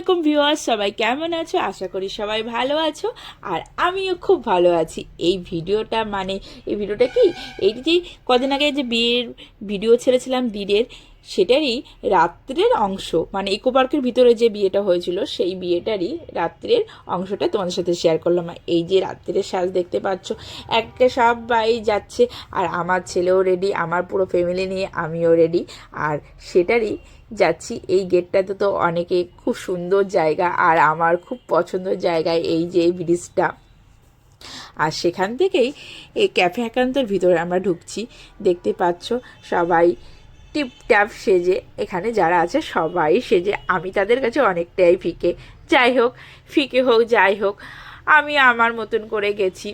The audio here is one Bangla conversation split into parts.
আলাইকুম ভিউয়ার্স, সবাই কেমন আছো? আশা করি সবাই ভালো আছো আর আমিও খুব ভালো আছি। এই ভিডিওটা কি, এই যে কদিন আগে যে বিয়ের ভিডিও ছেড়েছিলাম দিনের, সেটারই রাত্রের অংশ, মানে ইকো পার্কের ভিতরে যে বিয়েটা হয়েছিল সেই বিয়েটারই রাত্রের অংশটা তোমাদের সাথে শেয়ার করলাম। এই যে রাত্রের সাজ দেখতে পাচ্ছ, একটা সবাই যাচ্ছে আর আমার ছেলেও রেডি, আমার পুরো ফ্যামিলি নিয়ে আমিও রেডি। আর সেটারই যাচ্ছি। এই গেটটাতে তো অনেকে খুব সুন্দর জায়গা, আর আমার খুব পছন্দের জায়গায় এই যে এই ব্রিজটা। আর সেখান থেকেই এই ক্যাফে একান্তর ভিতরে আমরা ঢুকছি। দেখতে পাচ্ছ সবাই টিপটাপ সেজে, এখানে যারা আছে সবাই সেজে। আমি তাদের কাছে অনেকটাই ফিকে, যাই হোক, ফিকে হোক যাই হোক, আমি আমার মতন করে গেছি।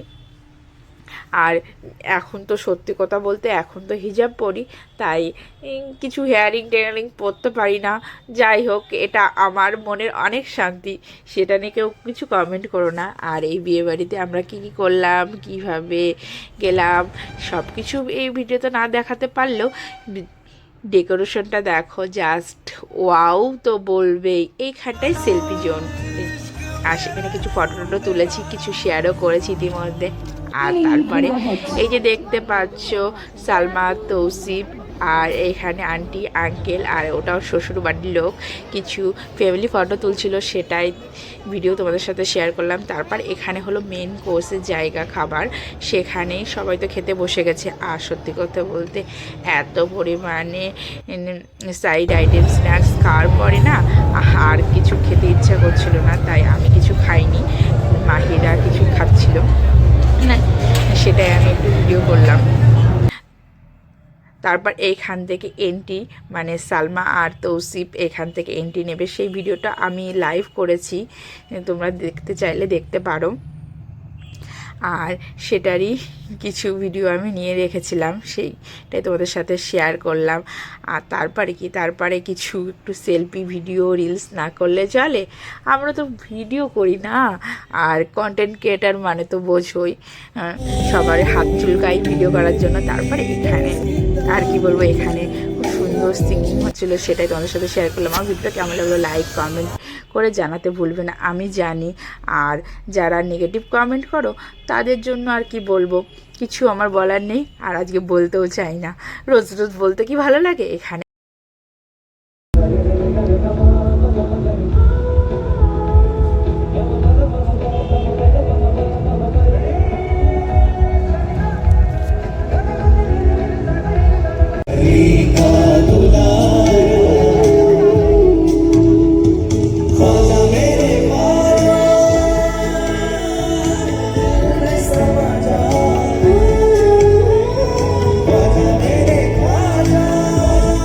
আর এখন তো সত্যি কথা বলতে এখন তো হিজাব পরি, তাই কিছু হেয়ারিং টেয়ারিং পরতে পারি না। যাই হোক, এটা আমার মনের অনেক শান্তি, সেটা নিয়ে কেউ কিছু কমেন্ট করো না। আর এই বিয়েবাড়িতে আমরা কী কী করলাম, কিভাবে গেলাম, সব কিছু এই ভিডিওতে না দেখাতে পারলেও ডেকোরেশনটা দেখো, জাস্ট ওয়াও তো বলবেই। এইখানটাই সেলফি জোন, আর সেখানে কিছু ফটো টটো তুলেছি, কিছু শেয়ারও করেছি ইতিমধ্যে। আর তারপরে এই যে দেখতে পাচ্ছ সালমা, তৌসিফ, আর এখানে আন্টি আঙ্কেল, আর ওটাও শ্বশুর বাড়ির লোক কিছু ফ্যামিলি ফটো তুলছিল, সেটাই ভিডিও তোমাদের সাথে শেয়ার করলাম। তারপর এখানে হলো মেন কোর্সের জায়গা, খাবার, সেখানেই সবাই তো খেতে বসে গেছে। আর সত্যি কথা বলতে এত পরিমাণে সাইড আইটেম স্ন্যাক্স খাওয়ার পরে না আর কিছু খেতে ইচ্ছা করছিল না, তাই আমি কিছু খাইনি, মাহিরা কিছু খাচ্ছিল না, সেটাই আমি একটু ভিডিও করলাম। তারপর এইখান থেকে এন্ট্রি, মানে সালমা আর তৌসিফ এখান থেকে এন্ট্রি নেবে, সেই ভিডিওটা আমি লাইভ করেছি, তোমরা দেখতে চাইলে দেখতে পারো। আর সেটারই কিছু ভিডিও আমি নিয়ে রেখেছিলাম, সেইটাই তোমাদের সাথে শেয়ার করলাম। আর তারপরে কিছু একটু সেলফি ভিডিও রিলস না করলে চলে, আমরা তো ভিডিও করি না, আর কন্টেন্ট ক্রিয়েটার মানে তো বোঝোই, সবার হাত চুলকাই ভিডিও করার জন্য। তারপরে এখানে আর কি বলবো, এখানে খুব সুন্দর সিঙ্গিং হচ্ছিলো, সেটাই তোমাদের সাথে শেয়ার করলাম। আমার ভিডিওটা কেমন লাগলো লাইক কমেন্ট করে জানাতে ভুলবে না, আমি জানি। আর যারা নেগেটিভ কমেন্ট করো তাদের জন্য আর কি বলবো, কিছু আমার বলার নেই, আর আজকে বলতেও চাই না। রোজ রোজ বলতে কি ভালো লাগে? এখানে